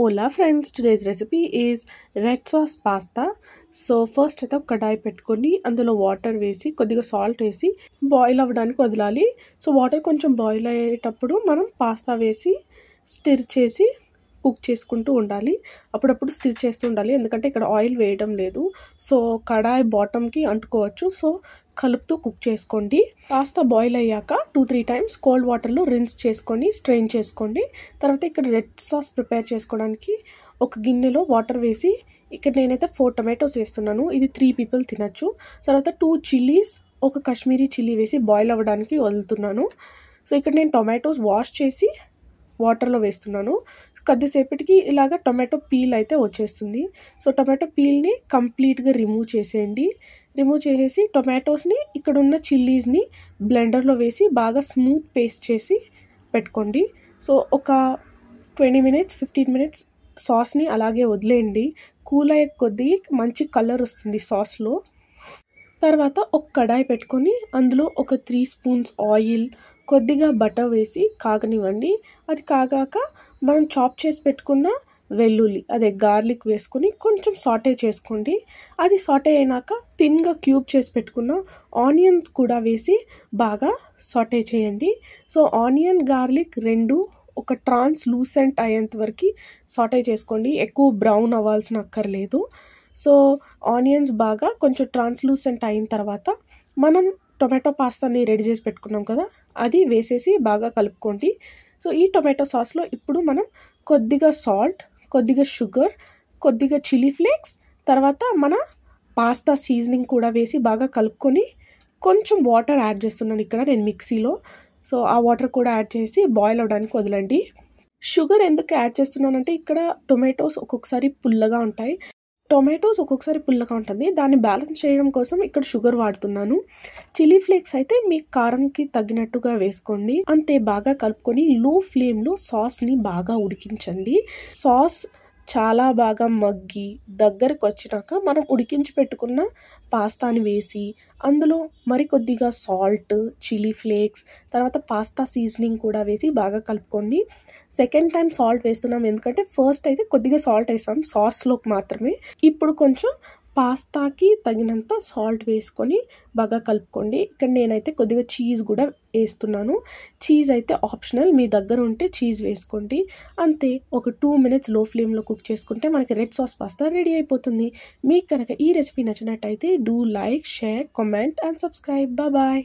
Hola friends, today's recipe is red sauce pasta. So first అయితే ఒక కడాయి పెట్టుకొని అందులో వాటర్ వేసి కొద్దిగా సాల్ట్ వేసి బాయిల్ అవ్వడానికి వదలాలి. సో వాటర్ కొంచెం బాయిల్ అయ్యేటప్పుడు మనం పాస్తా వేసి స్టిర్ చేసి కుక్ చేసుకుంటూ ఉండాలి. అప్పుడప్పుడు స్టిర్ చేస్తూ ఉండాలి, ఎందుకంటే ఇక్కడ ఆయిల్ వేయడం లేదు. సో కడాయి బాటమ్కి అంటుకోవచ్చు. సో కలుపుతూ కుక్ చేసుకోండి. పాస్తా బాయిల్ అయ్యాక 2-3 టైమ్స్ కోల్డ్ వాటర్లో రిన్స్ చేసుకొని స్ట్రెయిన్ చేసుకోండి. తర్వాత ఇక్కడ రెడ్ సాస్ ప్రిపేర్ చేసుకోవడానికి ఒక గిన్నెలో వాటర్ వేసి ఇక్కడ నేనైతే 4 టొమాటోస్ వేస్తున్నాను. ఇది 3 పీపుల్ తినచ్చు. తర్వాత 2 చిల్లీస్, ఒక కాశ్మీరీ చిల్లీ వేసి బాయిల్ అవ్వడానికి వదులుతున్నాను. సో ఇక్కడ నేను టొమాటోస్ వాష్ చేసి వాటర్లో వేస్తున్నాను. కొద్దిసేపటికి ఇలాగ టొమాటో పీల్ అయితే వచ్చేస్తుంది. సో టొమాటో పీల్ని కంప్లీట్గా రిమూవ్ చేసేయండి. రిమూవ్ చేసేసి టొమాటోస్ని ఇక్కడ ఉన్న చిల్లీస్ని బ్లెండర్లో వేసి బాగా స్మూత్ పేస్ట్ చేసి పెట్టుకోండి. సో ఒక 20 మినిట్స్ 15 మినిట్స్ సాస్ని అలాగే వదిలేయండి. కూల్ అయ్యే కొద్దీ మంచి కలర్ వస్తుంది సాస్లో. తర్వాత ఒక కడాయి పెట్టుకొని అందులో ఒక 3 స్పూన్స్ ఆయిల్, కొద్దిగా బటర్ వేసి కాగనివ్వండి. అది కాగాక మనం చాప్ చేసి పెట్టుకున్న వెల్లుల్లి, అదే గార్లిక్ వేసుకొని కొంచెం సాటే చేసుకోండి. అది సాటే అయినాక థిన్గా క్యూబ్ చేసి పెట్టుకున్న ఆనియన్ కూడా వేసి బాగా సాటే చేయండి. సో ఆనియన్ గార్లిక్ రెండు ఒక ట్రాన్స్లూసెంట్ అయ్యేంత వరకు సాటే చేసుకోండి. ఎక్కువ బ్రౌన్ అవ్వాల్సిన అక్కర్లేదు. సో ఆనియన్స్ బాగా కొంచెం ట్రాన్స్లూసెంట్ అయిన తర్వాత మనం టొమాటో పాస్తాని రెడీ చేసి పెట్టుకున్నాం కదా, అది వేసేసి బాగా కలుపుకోండి. సో ఈ టొమాటో సాస్లో ఇప్పుడు మనం కొద్దిగా సాల్ట్, కొద్దిగా షుగర్, కొద్దిగా చిల్లీ ఫ్లేక్స్, తర్వాత మన పాస్తా సీజనింగ్ కూడా వేసి బాగా కలుపుకొని కొంచెం వాటర్ యాడ్ చేస్తున్నాను ఇక్కడ నేను మిక్సీలో. సో ఆ వాటర్ కూడా యాడ్ చేసి బాయిల్ అవ్వడానికి వదలండి. షుగర్ ఎందుకు యాడ్ చేస్తున్నానంటే ఇక్కడ టొమాటోస్ ఒక్కొక్కసారి పుల్లగా ఉంటాయి, ఒక్కొక్కసారి పుల్లగా ఉంటుంది. దాన్ని బ్యాలెన్స్ చేయడం కోసం ఇక్కడ షుగర్ వాడుతున్నాను. చిల్లీ ఫ్లేక్స్ అయితే మీ కారంకి తగినట్టుగా వేసుకోండి. అంతే బాగా కలుపుకొని లో ఫ్లేమ్లో సాస్ని బాగా ఉడికించండి. సాస్ చాలా బాగా మగ్గి దగ్గరకు వచ్చినాక మనం ఉడికించి పెట్టుకున్న పాస్తాని వేసి అందులో మరికొద్దిగా సాల్ట్, చిల్లీ ఫ్లేక్స్, తర్వాత పాస్తా సీజనింగ్ కూడా వేసి బాగా కలుపుకోండి. సెకండ్ టైం సాల్ట్ వేస్తున్నాం, ఎందుకంటే ఫస్ట్ అయితే కొద్దిగా సాల్ట్ వేసాం సాస్లోకి మాత్రమే. ఇప్పుడు కొంచెం పాస్తాకి తగినంత సాల్ట్ వేసుకొని బాగా కలుపుకోండి. ఇక్కడ నేనైతే కొద్దిగా చీజ్ కూడా వేస్తున్నాను. చీజ్ అయితే ఆప్షనల్, మీ దగ్గర ఉంటే చీజ్ వేసుకోండి. అంతే, ఒక 2 మినిట్స్ లో ఫ్లేమ్లో కుక్ చేసుకుంటే మనకి రెడ్ సాస్ పాస్తా రెడీ అయిపోతుంది. మీకు కనుక ఈ రెసిపీ నచ్చినట్టయితే do like, share, comment and subscribe. Bye.